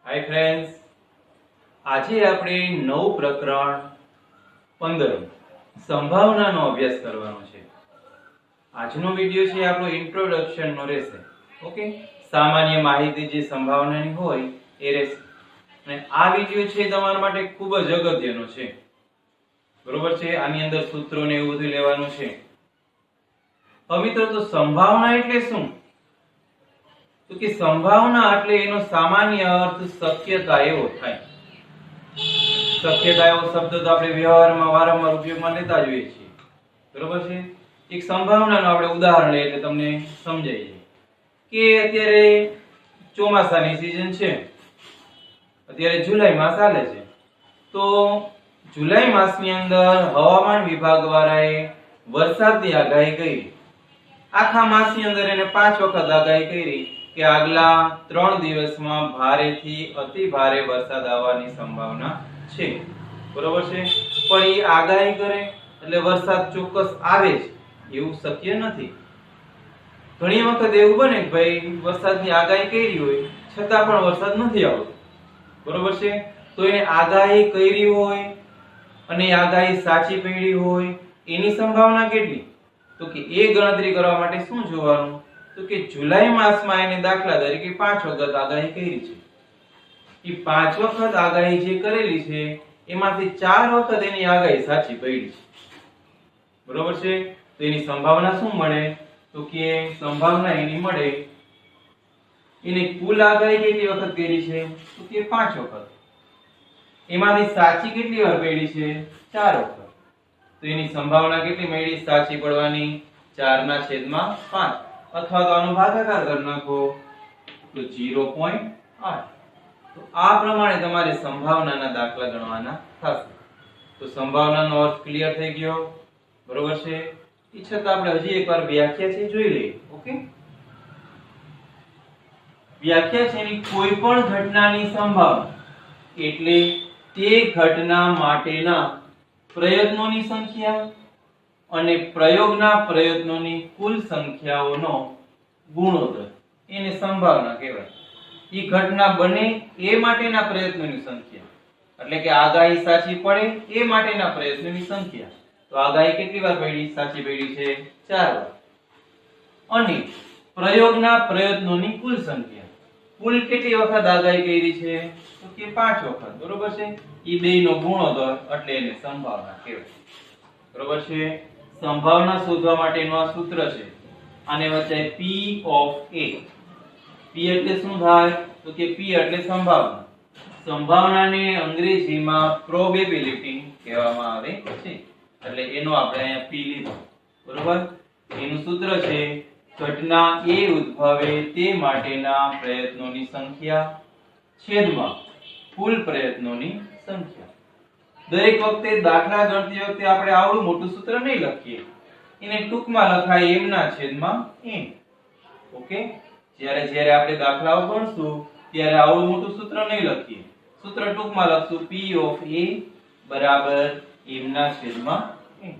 Hi friends, આજે આપણે નવું પ્રકરણ 15 સંભાવનાનો અભ્યાસ કરવાનો છે. આજનો વિડિયો છે આપણો ઇન્ટ્રોડક્શન નો રહેશે. ઓકે, સામાન્ય માહિતી જે સંભાવનાની હોય એ રહેશે. અને આ વિડિયો છે તમારા માટે ખૂબ જ અગત્યનો છે. બરોબર છે? આની અંદર સૂત્રો ને એવું બધું લેવાનું છે. હવે મિત્રો, તો સંભાવના એટલે શું? તો કે સંભાવના એટલે એનો સામાન્ય અર્થ શક્યતા એવો થાય. શક્યતા એવો શબ્દ તો આપણે વ્યવહારમાં વારંવાર ઉપયોગમાં લેતા જ હોઈએ છીએ. બરોબર છે? એક સંભાવનાનું આપણે ઉદાહરણ લઈએ એટલે તમને સમજાઈ જાય કે અત્યારે ચોમાસાની સીઝન છે. અત્યારે જુલાઈ માસ ચાલે છે. તો જુલાઈ માસની અંદર હવામાન વિભાગ વાળાએ વરસાદની આગાહી કરી. આખા માસની અંદર એને 5 વખત આગાહી કરી કે આગલા 3 દિવસમાં ભારેથી અતિ ભારે વરસાદ આવવાની સંભાવના છે. બરોબર છે? પણ એ આગાહી કરે એટલે વરસાદ ચોક્કસ આવે જ એવું શક્ય નથી. ઘણી વખત એવું બને કે ભાઈ વરસાદની આગાહી કરી હોય છતાં પણ વરસાદ નથી આવતો. બરોબર છે? તો એ આગાહી કરી હોય અને આગાહી સાચી પડી હોય એની સંભાવના કેટલી? તો કે એ ગણતરી કરવા માટે શું જોવાનું? તો કે જુલાઈ માસમાં એને દાખલા તરીકે 5 વખત આગાહી કરી છે. એ 5 વખત આગાહી જે કરેલી છે એમાંથી 4 વખત એની આગાહી સાચી પડી છે. બરોબર છે? તો એની સંભાવના શું મળે? તો કે સંભાવના એની મળે, એની કુલ આગાહી કેટલી વખત કરી છે? તો કે 5 વખત. એમાંથી સાચી કેટલી વાર પડી છે? 4 વખત. તો એની સંભાવના કેટલી મળી સાચી પડવાની? 4/5, અથવા તો આનો ભાગાકાર કરી નાખો તો 0.8. તો આ પ્રમાણે તમારે સંભાવનાના દાખલા ગણવાના થશે. તો સંભાવનાનો અર્થ ક્લિયર થઈ ગયો. બરોબર છે? એ છતાં આપણે હજી એકવાર વ્યાખ્યા છે જોઈ લઈએ. ઓકે, વ્યાખ્યા છે એની કોઈ પણ ઘટનાની સંભાવના એટલે તે ઘટના માટેના પ્રયત્નોની સંખ્યા અને પ્રયોગના પ્રયત્નોની કુલ સંખ્યાઓનો ગુણોત્તર. એને સંભાવના કહેવાય. એ ઘટના બને એ માટેના પ્રયત્નોની સંખ્યા, એટલે કે આગાહી સાચી પડે એ માટેના પ્રયત્નોની સંખ્યા. તો આગાહી કેટલી વાર પડી? સાચી પડી છે 4 વાર. અને પ્રયોગના પ્રયત્નોની કુલ સંખ્યા, કુલ કેટલી વખત આગાહી કરી છે? તો કે 5 વખત. બરોબર છે? એ બેયનો ગુણોત્તર એટલે એને સંભાવના કહેવાય. બરોબર છે? સંભાવના શોધવા માટેનું આ સૂત્ર છે. આને વચાય P of A. P એટલે શું થાય? તો કે P એટલે સંભાવના. સંભાવનાને અંગ્રેજીમાં પ્રોબેબિલિટી કહેવામાં આવે છે. એટલે એનો આપણે અહીંયા P લીધો. બરોબર? એનું સૂત્ર છે ઘટના A ઉદ્ભવે તે માટેના પ્રયત્નોની સંખ્યા છેદમાં કુલ પ્રયત્નોની સંખ્યા. દરેક વખતે દાખલા ગણતી વખતે આપણે આવડું મોટું સૂત્ર નહીં લખીએ. એને ટૂંકમાં લખાય m ના છેદમાં n. ઓકે, જ્યારે આપણે દાખલાઓ ગણશું ત્યારે આવડું મોટું સૂત્ર નહીં લખીએ. સૂત્ર ટૂંકમાં લખશું P of A બરાબર m ના છેદમાં n.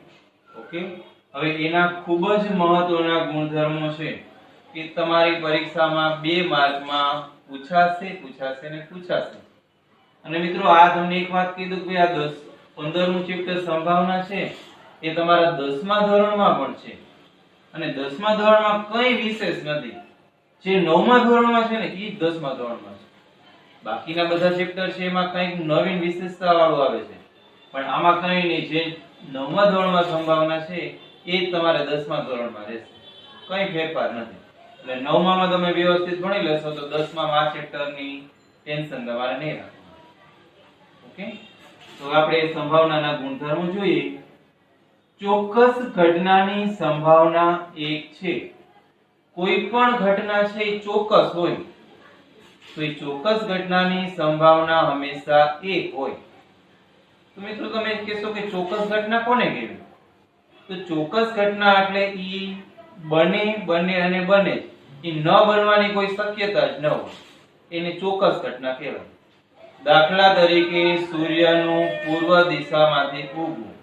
ઓકે, હવે એના ખૂબ જ મહત્વના ગુણધર્મો છે કે તમારી પરીક્ષામાં 2 માર્કમાં પૂછાશે. અને મિત્રો, આ તમને એક વાત કીધું કે આ 15મું ચેપ્ટર સંભાવના છે એ તમારા 10મા ધોરણમાં પણ છે. અને 10મા ધોરણમાં કંઈ વિશેષ નથી. જે 9મા ધોરણમાં છે ને એ જ 10મા ધોરણમાં છે. બાકીના બધા ચેપ્ટર છે એમાં કંઈક નવીન વિશેષતા વાળું આવે છે, પણ આમાં કંઈ નહીં. જે 9મા ધોરણમાં સંભાવના છે એ જ તમારે 10મા ધોરણમાં રહેશે. કંઈ ફેરફાર નથી. એટલે 9મામાં તમે વ્યવસ્થિત ભણી લેશો તો 10મામાં આ ચેપ્ટરની ટેન્શન તમારે નહીં રાખે. ઓકે, તો આપણે સંભાવનાના ગુણધર્મો જોઈએ. ચોક્કસ ઘટનાની સંભાવના 1 છે. કોઈ પણ ઘટના છે એ ચોક્કસ હોય તો એ ચોક્કસ ઘટનાની સંભાવના હંમેશા 1 હોય. તો મિત્રો, તમે કહેશો કે ચોક્કસ ઘટના કોને કહેવાય? તો ચોક્કસ ઘટના એટલે ઈ બને અને બને જ. ઈ ન બનવાની કોઈ શક્યતા જ ન હોય. એને ચોક્કસ ઘટના કહેવાય. દાખલા તરીકે સૂર્યનું પૂર્વ દિશામાંથી ઉગવું,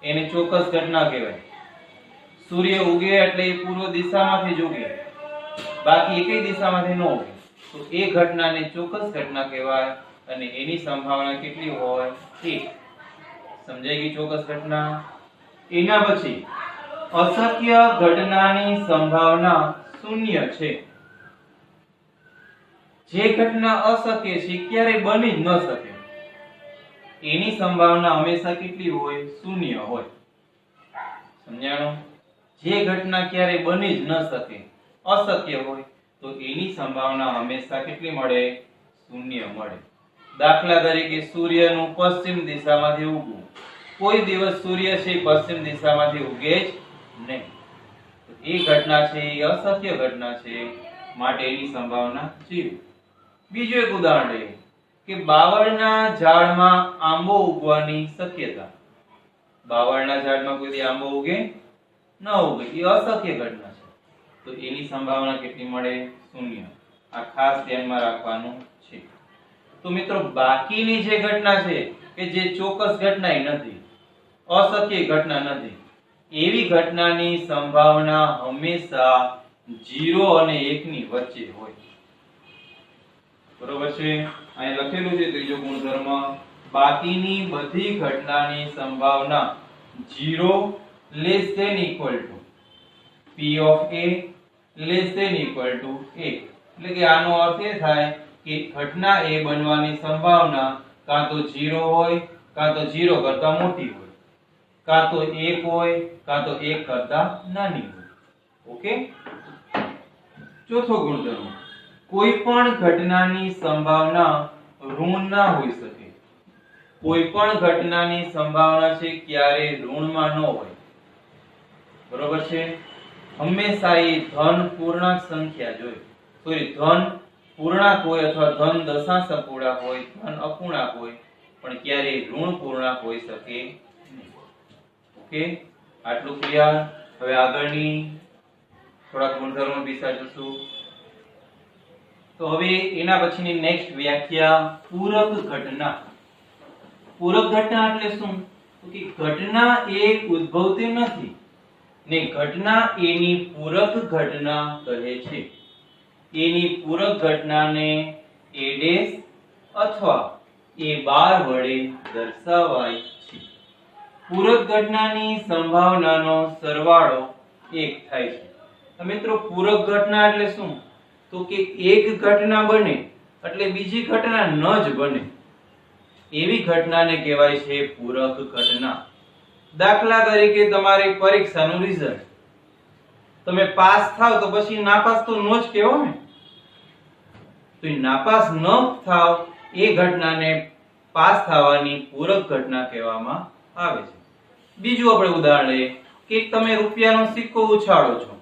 એને ચોક્કસ ઘટના કહેવાય. સૂર્ય ઉગે એટલે એ પૂર્વ દિશામાંથી જ ઉગે, બાકી એકેય દિશામાંથી ન ઉગે. તો એ ઘટનાને ચોક્કસ ઘટના કહેવાય અને એની સંભાવના કેટલી હોય? 1. સમજાઈ ગઈ ચોક્કસ ઘટના? એના પછી અશક્ય ઘટનાની સંભાવના 0 છે. જે ઘટના અશક્ય છે ક્યારેય બની જ ન શકે એની સંભાવના હંમેશા કેટલી હોય? 0 હોય. સમજાણું? જે ઘટના ક્યારેય બની જ ન શકે, અશક્ય હોય, તો એની સંભાવના હંમેશા કેટલી મળે? 0 મળે. દાખલા તરીકે સૂર્યનું પશ્ચિમ દિશામાંથી ઉગવું. કોઈ દિવસ સૂર્ય છે પશ્ચિમ દિશામાંથી ઉગે જ નહીં. તો એ ઘટના છે એ અશક્ય ઘટના છે, માટે એની સંભાવના 0. બીજું એક ઉદાહરણ લઈએ કે બાવળના ઝાડમાં આંબો ઉગવાની શક્યતા. બાવળના ઝાડમાં કોઈ દી આંબો ઉગે ન ઉગે, એ અશક્ય ઘટના છે, તો એની સંભાવના કેટલી મળે? 0. આ ખાસ ધ્યાનમાં રાખવાનું છે. તો મિત્રો બાકીની જે ઘટના છે કે જે ચોક્કસ ઘટના નથી, અશક્ય ઘટના નથી, એવી ઘટનાની સંભાવના હંમેશા 0 અને 1 ની વચ્ચે હોય. બરોબર છે? અહીં લખેલું છે ત્રીજો ગુણધર્મ, બાકીની બધી ઘટનાની સંભાવના 0 less than equal to p of a less than equal to 1. એટલે કે આનો અર્થ એ થાય કે ઘટના a બનવાની સંભાવના કાં તો 0 હોય, કાં તો 0 કરતા મોટી હોય, કાં તો 1 હોય, કાં તો 1 કરતા નાની હોય. ઓકે? ચોથો ગુણધર્મ, કોઈ પણ ઘટનાની સંભાવના ઋણ ના હોઈ શકે. કોઈ પણ ઘટનાની સંભાવના છે ક્યારે ઋણમાં ન હોય. બરોબર છે? હંમેશા એ ધન પૂર્ણાંક સંખ્યા જોઈએ. ધન પૂર્ણાંક હોય અથવા ધન દશાંશ અપૂર્ણાંક હોય, ધન અપૂર્ણાંક હોય, પણ ક્યારે ઋણ પૂર્ણાંક હોઈ શકે નહીં. ઓકે? આટલું ક્લિયર? હવે આગળની થોડા ગુણધર્મો વિશે જોશું. તો હવે એના પછીની નેક્સ્ટ વ્યાખ્યા પૂરક ઘટના. પૂરક ઘટના એટલે શું? તો કે ઘટના એક ઉદ્ભવતી નથી ને ઘટના એની પૂરક ઘટના કહે છે. એની પૂરક ઘટનાને a' અથવા a12 વડે દર્શાવાય છે. પૂરક ઘટનાની સંભાવનાનો સરવાળો 1 થાય છે. તો મિત્રો પૂરક ઘટના એટલે શું? તો કે એક ઘટના બને એટલે બીજી ઘટના ન જ બને, એવી ઘટનાને કહેવાય છે પૂરક ઘટના. દાખલા તરીકે તમારી પરીક્ષાનું રિઝલ્ટ, તમે પાસ થાવ તો પછી નાપાસ તો નો જ કહેવો ને. તો નાપાસ ન થાવ એ ઘટનાને પાસ થવાની પૂરક ઘટના કહેવામાં આવે છે. બીજું આપણે ઉદાહરણ લઈએ કે તમે રૂપિયાનો સિક્કો ઉછાળો છો.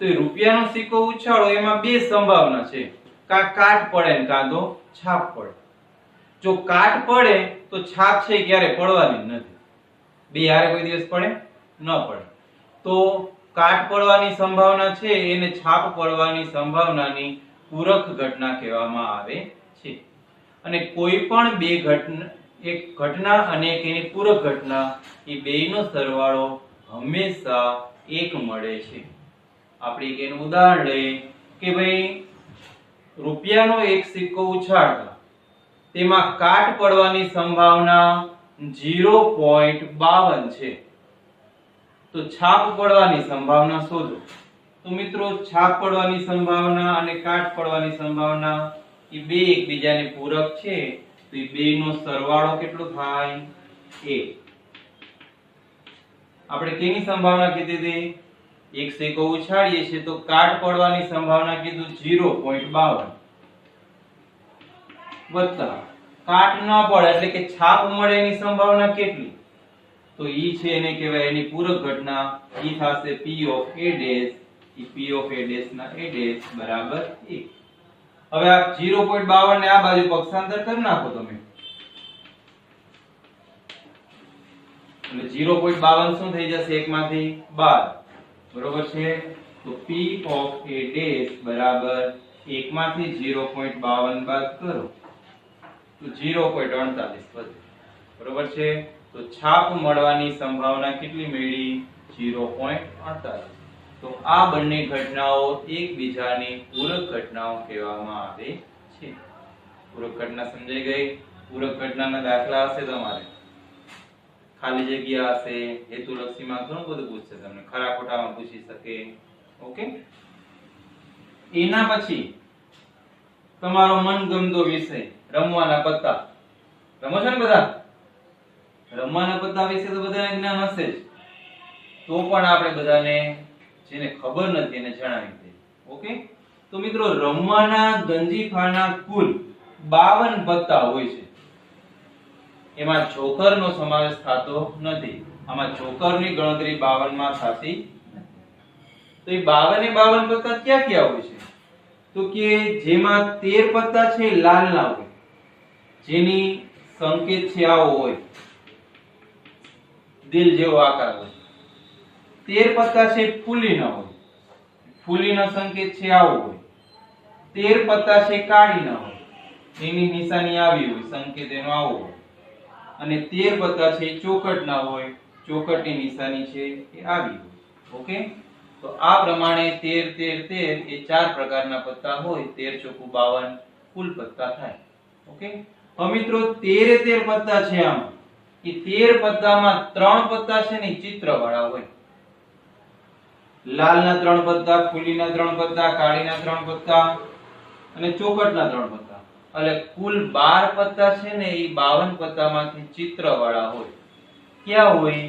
તો એ રૂપિયાનો સિક્કો ઉછાળો એમાં બે સંભાવના છે, કાં કાટ પડે ને કાં તો છાપ પડે. જો કાટ પડે તો છાપ છે ક્યારે પડવાની નથી. બે હારે કોઈ દિવસ પડે ન પડે. તો કાટ પડવાની સંભાવના છે એને છાપ પડવાની સંભાવનાની પૂરક ઘટના કહેવામાં આવે છે. અને કોઈ પણ બે ઘટના, એક ઘટના અને એક એની પૂરક ઘટના, એ બેયનો સરવાળો હંમેશા 1 મળે છે. આપણે એક એનું ઉદાહરણ લઈએ કે ભાઈ રૂપિયાનો એક સિક્કો ઉછાળતા તેમાં કાટ પડવાની સંભાવના 0.52 છે. તો છાપ પડવાની સંભાવના શોધો. તો મિત્રો છાપ પડવાની સંભાવના અને કાટ પડવાની સંભાવના એ બે એકબીજાને પૂરક છે, તો એ બેનો સરવાળો કેટલો થાય? 1. આપણે કેની સંભાવના કીધી હતી? એક સિક્કો ઉછાળીએ છીએ તો કાટ પડવાની સંભાવના કીધું 0.52 વત્તા કાટ ન પડે એટલે કે છાપ મળે એની સંભાવના કેટલી? તો ઈ છે એને કહેવાય એની પૂરક ઘટના. ઈ થશે p of a dash, E p of a dash ના a dash બરાબર 1. હવે આ 0.52 ને આ બાજુ પક્ષાંતર કરી નાખો તમે, એટલે 0.52 શું થઈ જશે? 1 માંથી 12. બરોબર છે? તો p of a dash બરાબર 1 માંથી 0.52 બાદ કરો તો 0.48 વધે. બરોબર છે? તો છાપ મળવાની સંભાવના કેટલી મળી? 0.48. તો આ બંને ઘટનાઓ એકબીજાની પૂરક ઘટનાઓ કહેવામાં આવે છે. પૂરક ઘટના સમજાઈ ગઈ. પૂરક ઘટનાના દાખલા હશે તમારે, ખાલી જગ્યા હશે, હેતુલક્ષીમાં ઘણું બધું પૂછશે તમને, ખરા ખોટામાં પૂછી શકે. ઓકે. એના પછી તમારો મનગમતો વિષય રમવાના પત્તા. રમો છો ને બધા? રમવાના પત્તા વિશે તો બધાને જ્ઞાન હશે જ, તો પણ આપણે બધાને જેને ખબર નથી એને જણાવી દઈએ. ઓકે. તો મિત્રો રમવાના ગંજીફાના કુલ 52 પત્તા હોય છે. એમાં જોકરનો સમાવેશ થતો નથી. આમાં જોકરની ગણતરી 52 માં થતી નથી. તો એ 52 પત્તા ક્યાં ક્યાં હોય છે? તો કે જેમાં 13 પત્તા છે લાલના હોય, જેની સંકેત છે આવો હોય, દિલ જેવો આકાર હોય. 13 પત્તા છે ફૂલીના હોય, ફૂલીનો સંકેત છે આવો હોય. 13 પત્તા છે કાળીના હોય, એની નિશાની આવી હોય, સંકેત એનો આવો હોય. અને 13 પત્તા છે ચોકટના હોય, ચોકટની નિશાની છે એ આવી હોય. ઓકે. તો આ પ્રમાણે 13 13 13 એ 4 પ્રકારના પત્તા હોય. 13 ચોકુ 52 કુલ પત્તા થાય. ઓકે. હવે મિત્રો 13 13 પત્તા છે આમાં, એ 13 પત્તામાં 3 પત્તા છે ને ચિત્રવાળા હોય. લાલના 3 પત્તા, ફૂલીના 3 પત્તા, કાળીના 3 પત્તા અને ચોકટના 3 પત્તા. એટલે કુલ 12 પત્તા છે ને એ 52 પત્તામાંથી ચિત્રવાળા હોય. ક્યાં હોય?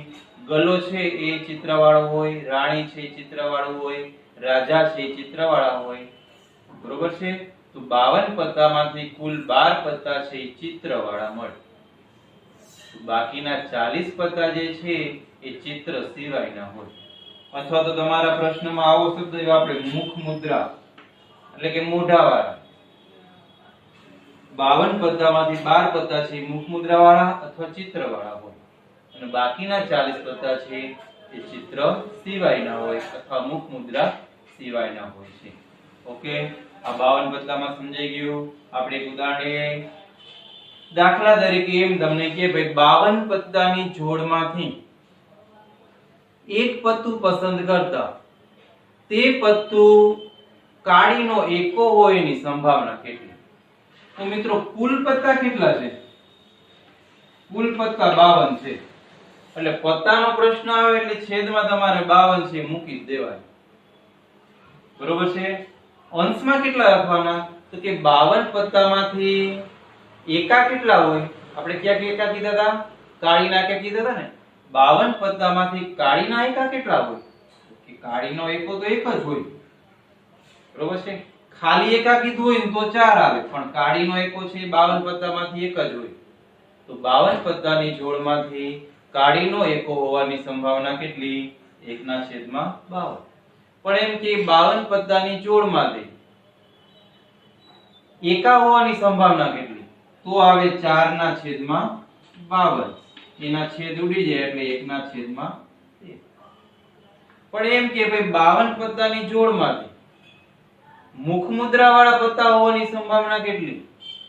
ગલો છે એ ચિત્રવાળો હોય, રાણી છે એ ચિત્રવાળો હોય, રાજા છે એ ચિત્રવાળા હોય. બરોબર છે? તો 52 પત્તામાંથી કુલ 12 પત્તા છે એ ચિત્રવાળા મળે. બાકીના 40 પત્તા જે છે એ ચિત્ર સિવાયના હોય. અથવા તો તમારા પ્રશ્નમાં આવો શબ્દ આપણે મુખ મુદ્રા એટલે કે મોઢાવાળા. 52 પત્તામાંથી 12 પત્તા છે મુખ મુદ્રાવાળા અથવા ચિત્રવાળા હોય, અને બાકીના 40 પત્તા છે એ ચિત્ર સિવાયના હોય અથવા મુખ મુદ્રા સિવાયના હોય છે. ઓકે. આ 52 પત્તામાં સમજાઈ ગયું. આપણે એક ઉદાહરણ લઈએ. દાખલા તરીકે એમ તમને કે ભાઈ 52 પત્તાની જોડમાંથી એક પત્તું પસંદ કરતા તે પત્તું કાળીનો એકો હોય એની સંભાવના કેટલી? તો મિત્રો કુલ પત્તા કેટલા છે? કુલ પત્તા 52 છે. એટલે પત્તાનો પ્રશ્ન આવે એટલે છેદમાં તમારે 52 છે મૂકી જ દેવાય. બરોબર છે? અંશમાં કેટલા લખવાના? તો કે 52 પત્તામાંથી એકા કેટલા હોય? આપણે ક્યાં એકા કીધા હતા? કાળીના એકા કીધા હતા ને. 52 પત્તામાંથી કાળીના એકા કેટલા હોય? કે કાળીનો એકો તો એક જ હોય. બરોબર છે? ખાલી એકા કીધું હોય ને તો 4 આવે, પણ કાળીનો એકો છે 52 પત્તામાંથી એક જ હોય. તો 52 પત્તાની જોડમાંથી કાળીનો એકો હોવાની સંભાવના કેટલી? 1/52. પણ એમ કે 52 પત્તાની જોડમાંથી એકા હોવાની સંભાવના કેટલી? તો આવે 4/52. એના છેદ ઉડી જાય એટલે 1/13. પણ એમ કે ભાઈ 52 પત્તાની જોડમાંથી મુખ મુદ્રા વાળા પત્તા હોવાની સંભાવના કેટલી?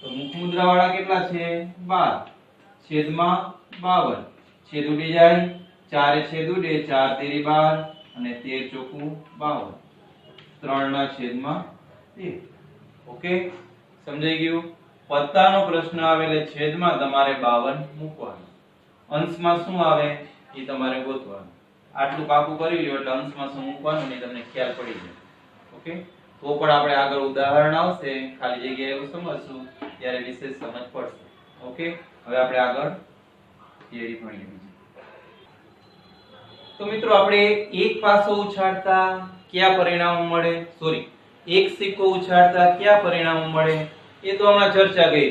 તો મુખ મુદ્રા વાળા કેટલા છે? 12/52. છેદ ઉડી જાય, 4 છેદ ઉડે, 4 તેરી 12 અને 13 ચોકુ 52. 3/13. ઓકે. સમજાઈ ગયું? પત્તાનો પ્રશ્ન આવે એટલે છેદમાં તમારે 52 મૂકવાનું. અંશમાં શું આવે એ તમારે ગોતવાનું. આટલું પાકું કરી લ્યો એટલે અંશમાં શું મૂકવાનું એ તમને ખ્યાલ પડી જાય. ઓકે. તો પણ આપણે આગળ ઉદાહરણ આવશે, ખાલી જગ્યાએ એવું સમજશું ત્યારે વિશેષ સમજ પડશે. ઓકે. હવે આપણે આગળ થિયરી ભણીએ. તો મિત્રો આપણે એક પાસો ઉછાળતા કયા પરિણામો મળે? સોરી, એક સિક્કો ઉછાળતા કયા પરિણામો મળે? એ તો હમણાં ચર્ચા કરી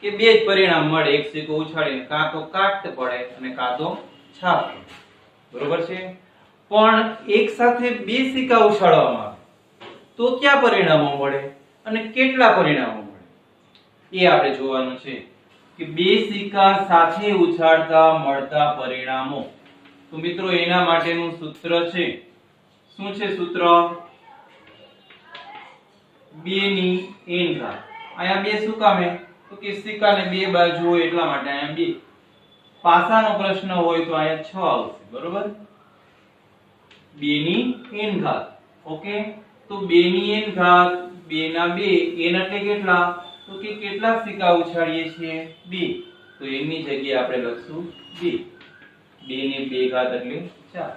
કે બે જ પરિણામ મળે. એક સિક્કો ઉછાળીને કાં તો કાટ પડે અને કાં તો છાપ પડે. બરોબર છે? પણ એક સાથે બે સિક્કા ઉછાળવામાં આવે તો કયા પરિણામો મળે અને કેટલા પરિણામો મળે એ આપણે જોવાનું છે. કે બે સિક્કા સાથે ઉછાળતા મળતા પરિણામો. તો મિત્રો એના માટેનું સૂત્ર છે. શું છે સૂત્ર? 2 ની n ઘાત. અહીંયા 2 શું કામે? તો કે સિક્કાને બે બાજુ હોય એટલા માટે અહીંયા 2. પાસાનો પ્રશ્ન હોય તો અહીંયા 6 આવશે. બરોબર? 2 ની n ઘાત. ઓકે, તો 2 ની n ઘાત 2 ના 2 n એટલે કેટલા? તો કે કેટલા સિક્કા ઉછાળીએ છીએ? 2. તો n ની જગ્યાએ આપણે લખશું 2. 2 ની 2 ઘાત એટલે 4.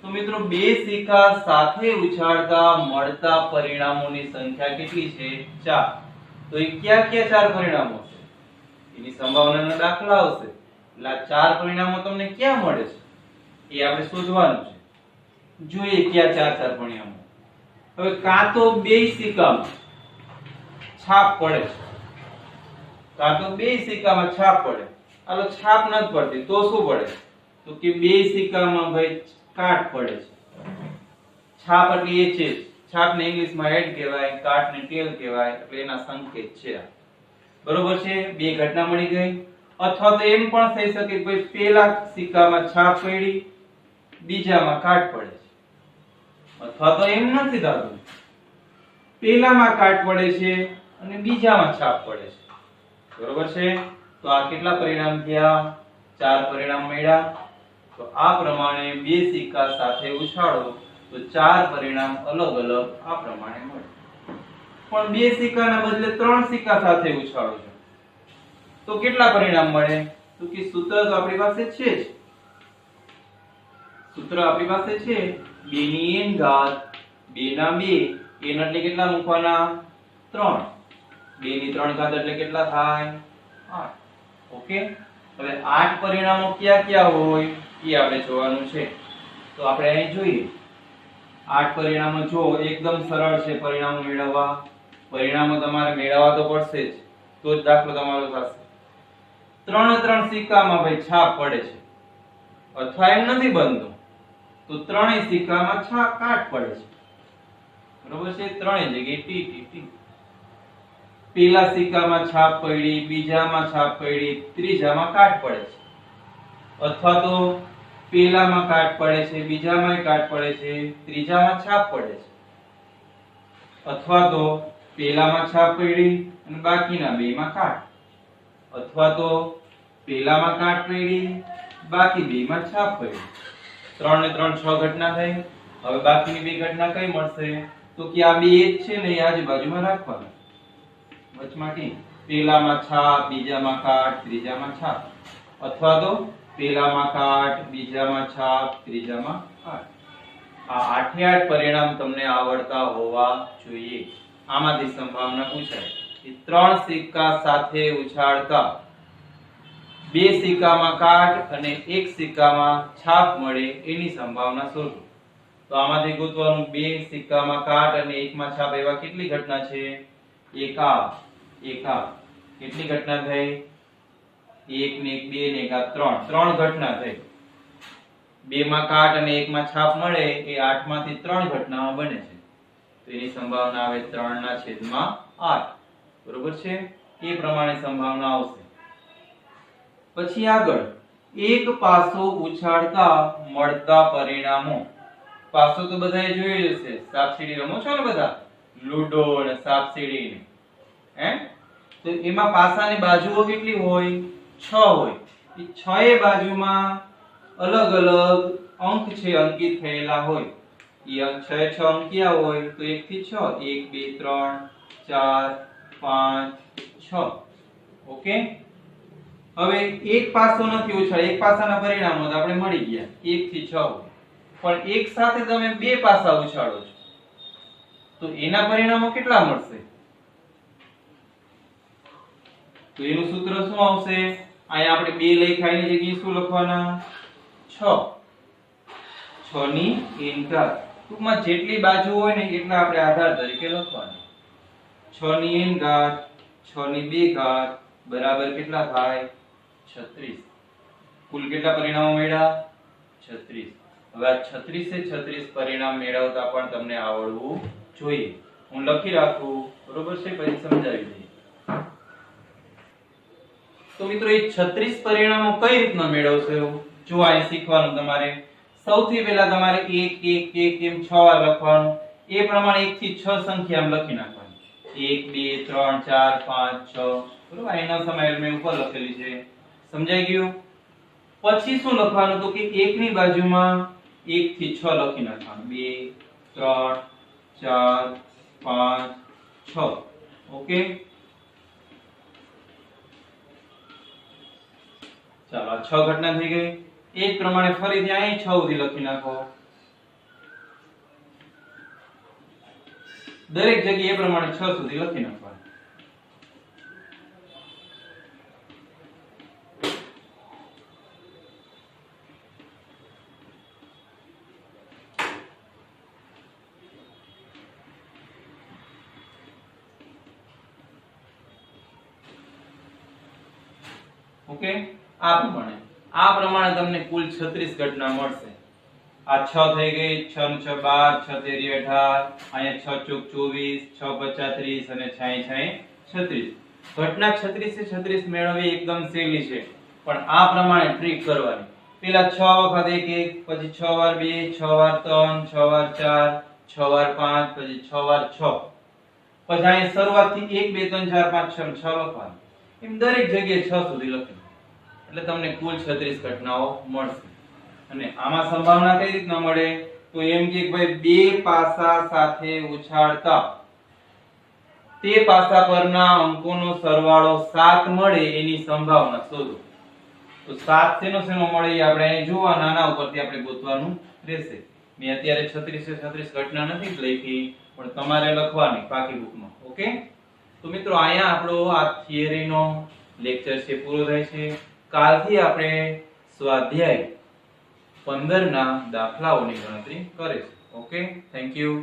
તો મિત્રો બે સિક્કા સાથે ઉછાળતા મળતા પરિણામોની સંખ્યા કેટલી છે? 4. તો એ કયા કયા ચાર પરિણામો છે? એની સંભાવનાના દાખલા આવશે. એટલે આ ચાર પરિણામો તમને ક્યાં મળે છે એ આપણે શોધવાનું છે. જોઈએ કયા ચાર પરિણામો. હવે કાં તો બે સિક્કામાં છાપ પડે છે, કાં તો બે સિક્કામાં છાપ પડે. હાલો છાપ નથી પડતી તો શું પડે? તો કે બે સિક્કામાં ભાઈ કાટ પડે છે. છાપ એટલે એ છે, છાપને ઇંગ્લિશમાં હેડ કહેવાય, કાટને ટેલ કહેવાય. એટલે એના સંકેત છે. બરોબર છે? બે ઘટના મળી ગઈ. અથવા તો એમ પણ થઈ શકે કે ભાઈ પહેલા સિક્કામાં છાપ પડી, બીજામાં કાટ પડે છે. અથવા તો એમ નથી થતું, પહેલામાં કાટ પડે છે અને બીજામાં છાપ પડે છે. બરોબર છે? તો આ કેટલા પરિણામ થયા? 4 પરિણામ મળ્યા. તો આ પ્રમાણે બે સિક્કા સાથે ઉછાળો તો 4 પરિણામ અલગ અલગ આ પ્રમાણે મળે. પણ બે સિક્કાના બદલે 3 સિક્કા સાથે ઉછાળો છો તો કેટલા પરિણામ મળે? તો કે સૂત્ર તો આપણી પાસે છે જ. સૂત્ર આપણી પાસે છે 2 ની n ઘાત 2 ના 2 n એટલે કેટલા મૂકવાના? 3. 2 ની 3 ઘાત એટલે કેટલા થાય? 8. ઓકે, હવે 8 પરિણામો કયા કયા હોય એ આપણે જોવાનું છે. તો આપણે અહીં જોઈએ 8 પરિણામો. જો એકદમ સરળ છે પરિણામો મેળવવા. પરિણામો તમારે મેળવવા તો પડશે જ, તો જ દાખલો તમારો થશે. 3 સિક્કામાં ભાઈ છાપ પડે છે, અથવા એમ નથી બનતું તો ત્રણેય સિક્કામાં છાપ કાટ પડે છે. બરોબર છે? ત્રણેય જગ્યાએ ટી ટી ટી. પહેલા સિક્કામાં છાપ પડી, બીજામાં છાપ પડી, ત્રીજામાં કાટ પડે છે. અથવા તો પહેલામાં કાટ પડે છે, બીજામાં કાટ પડે છે, ત્રીજામાં છાપ પડે છે. અથવા તો પહેલામાં છાપ પડી અને બાકીના બેમાં કાટ. અથવા તો પહેલામાં કાટ પડી, બાકી બેમાં છાપ પડી. 3 ને 3 6 ઘટના થઈ. હવે બાકીની બે ઘટના કઈ મળશે? તો કે આ બે એક છે ને એ આજુબાજુમાં રાખવાના. વચમાં ટી. પહેલામાં છાપ, બીજામાં કાટ, ત્રીજામાં છાપ. અથવા તો પહેલામાં કાટ, બીજામાં છાપ, ત્રીજામાં કાટ. આ 8 પરિણામ તમને આવડતા હોવા જોઈએ. આમાંથી સંભાવના પૂછાય કે 3 સિક્કા સાથે ઉછાળતા બે સિક્કામાં કાટ અને એક સિક્કામાં છાપ મળે એની સંભાવના શોધો. તો આમાંથી ગોતવાનું બે સિક્કામાં કાટ અને એકમાં છાપ એવા કેટલી ઘટના છે? એકા. કેટલી ઘટના થઈ? 1 ને 1 2 ને 1 3 ઘટના થઈ. બેમાં કાટ અને એકમાં છાપ મળે એ 8 માંથી 3 ઘટનાઓ બને છે. તો એની સંભાવના આવે 3/8. બરોબર છે? એ પ્રમાણે સંભાવના આવશે. પછી આગળ એક પાસો ઉછાળતા મળતા પરિણામો. પાસો તો બધાએ જોઈ હશે. સાપસીડી રમો છો ને બધા? લૂડો અને સાપસીડી ને. તો એમાં પાસાની બાજુઓ કેટલી હોય? 6 હોય. એ 6 બાજુમાં અલગ અલગ અંક છે અંકિત થયેલા હોય. એ અંક 6 અંકિયા હોય તો 1 થી 6 1 2 3 4 5 6. ઓકે, હવે એક પાસો નથી ઉછાળ. એક પાસાના પરિણામો તો આપણે મળી ગયા 1 થી 6 હોય. પણ એક સાથે તમે બે પાસા ઉછાળો છો તો એના પરિણામો કેટલા મળશે? તો એનું સૂત્ર શું આવશે? અહીંયા આપણે 2 લખ્યા એની જગ્યાએ શું લખવાના? 6. 6 ની n ઘાત. ટૂંકમાં જેટલી બાજુ હોય ને એટલા આપણે આધાર તરીકે લખવાના. 6 ની n ઘાત 6 ની 2 ઘાત બરાબર કેટલા થાય? 36. કુલ કેટલા પરિણામો મળ્યા? 36. હવે આ 36 પરિણામ મેળવતા પણ તમને આવડવું જોઈએ. હું લખી રાખું. બરોબર છે? પછી સમજાવી દઈએ. તો મિત્રો એ 36 પરિણામો કઈ રીતના મેળવશો? જો આ શીખવાનું તમારે. સૌથી પહેલા તમારે 1 1 1 એમ 6 વાર લખવાનું. એ પ્રમાણે 1 થી 6 સંખ્યા આમ લખી નાખવાની. 1 2 3 4 5 6. બરોબર? એના સમય મેં ઉપર લખેલી છે. સમજાઈ ગયું? પછી શું લખવાનું? તો કે 1 ની બાજુમાં 1 થી 6 લખી નાખવાનું 2 3 4 5 6 ઓકે ચાલો આ 6 ઘટના થઈ ગઈ એ જ પ્રમાણે ફરીથી અહીં 6 સુધી લખી નાખો દરેક જગ્યાએ એ પ્રમાણે 6 સુધી લખી નાખવાનું ઓકે આ પ્રમાણે તમને કુલ 36 ઘટના મળશે આ 6 થઈ ગઈ 6 * 6 12 6 તેરી 18 અહીંયા 6 ચોક 24 6 પચા 30 અને 6 36 ઘટના 36 થી 36 મેળવવી એકદમ સહેલી છે પણ આ પ્રમાણે ટ્રીક કરવાની પેલા 6 વખત 1 1 પછી 6 વાર 2 6 વાર 3 6 વાર 4 6 વાર 5 પછી 6 વાર 6 પછી અહીં શરૂઆતથી 1 2 3 4 5 6 6 લખવાનું એમ દરેક જગ્યાએ 6 સુધી લખવાનું એટલે તમને કુલ 36 ઘટનાઓ મળશે અને આમાં સંભાવના કઈ રીતના મળે તો એમ કે ભાઈ બે પાસા સાથે ઉછાળતા તે પાસા પરના અંકોનો સરવાળો 7 મળે એની સંભાવના શોધો તો 7 શેનો મળે એ આપણે અહીં જોવા નાના ઉપરથી આપણે ગોતવાનું રહેશે મેં અત્યારે 36 ઘટના નથી લખી પણ તમારે લખવાની પાકી બુકમાં ઓકે તો મિત્રો અહીંયા આપણો આ થિયરીનો લેક્ચર છે પૂરો થાય છે કાલથી આપણે સ્વાધ્યાય 15 ના દાખલાઓની ગણતરી કરીશું ઓકે થેન્ક યુ